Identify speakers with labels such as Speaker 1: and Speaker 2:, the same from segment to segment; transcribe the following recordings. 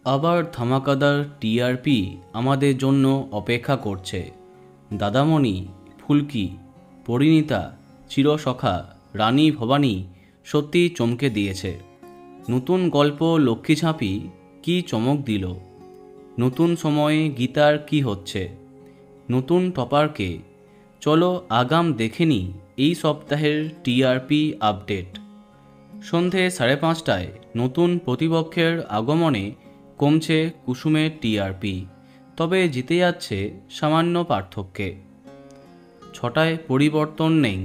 Speaker 1: আবার ধামাকাদার টিআরপি আমাদের জন্য অপেক্ষা করছে। দাদামণি, ফুলকি, পরিণীতা, চিরসখা, রানী ভবানী সত্যি চমকে দিয়েছে। নতুন গল্প লক্ষ্মীঝাঁপি কি চমক দিল। নতুন সময়ে গীতার কি হচ্ছে, নতুন টপারকে। চলো আগাম দেখে নিই এই সপ্তাহের টিআরপি আপডেট। সন্ধে 5:30টায় নতুন প্রতিপক্ষের আগমনে কমছে কুসুমের টিআরপি, তবে জিতে যাচ্ছে সামান্য পার্থক্যে। 6টায় পরিবর্তন নেই,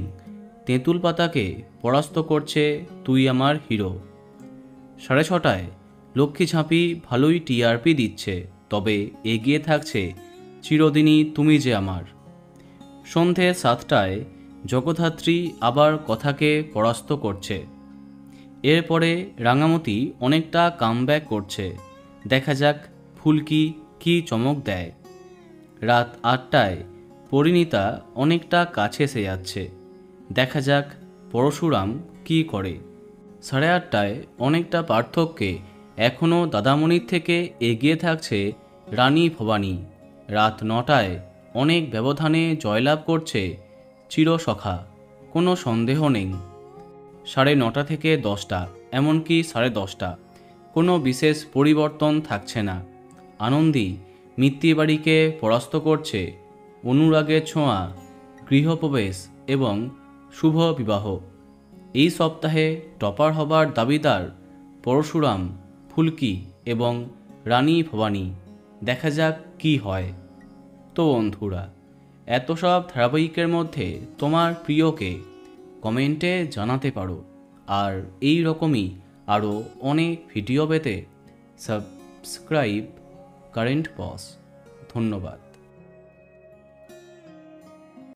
Speaker 1: তেঁতুল পাতাকে পরাস্ত করছে তুই আমার হিরো। 6:30টায় লক্ষ্মীঝাঁপি ভালোই টিআরপি দিচ্ছে, তবে এগিয়ে থাকছে চিরদিনই তুমি যে আমার। সন্ধে 7টায় জগদ্ধাত্রী আবার কথাকে পরাস্ত করছে। এরপরে রাঙামতি অনেকটা কামব্যাক করছে, দেখা যাক ফুলকি কি চমক দেয়। রাত 8টায় পরিণীতা অনেকটা কাছে এসে যাচ্ছে, দেখা যাক পরশুরাম কি করে। 8:30টায় অনেকটা পার্থক্যে এখনও দাদামণির থেকে এগিয়ে থাকছে রানী ভবানী। রাত 9টায় অনেক ব্যবধানে জয়লাভ করছে চিরসখা, কোনো সন্দেহ নেই। 9:30 থেকে 10টা, এমনকি 10:30টা, কোনো বিশেষ পরিবর্তন থাকছে না। আনন্দী মিত্তিবাড়িকে পরাস্ত করছে অনুরাগের ছোঁয়া, গৃহপ্রবেশ এবং শুভ বিবাহ। এই সপ্তাহে টপার হবার দাবিদার পরশুরাম, ফুলকি এবং রানী ভবানী। দেখা যাক কি হয়। তো বন্ধুরা, এত সব ধারাবাহিকের মধ্যে তোমার প্রিয়কে কমেন্টে জানাতে পারো। আর এই রকমই আরও অনেক ভিডিও পেতে সাবস্ক্রাইব কারেন্ট বস। ধন্যবাদ।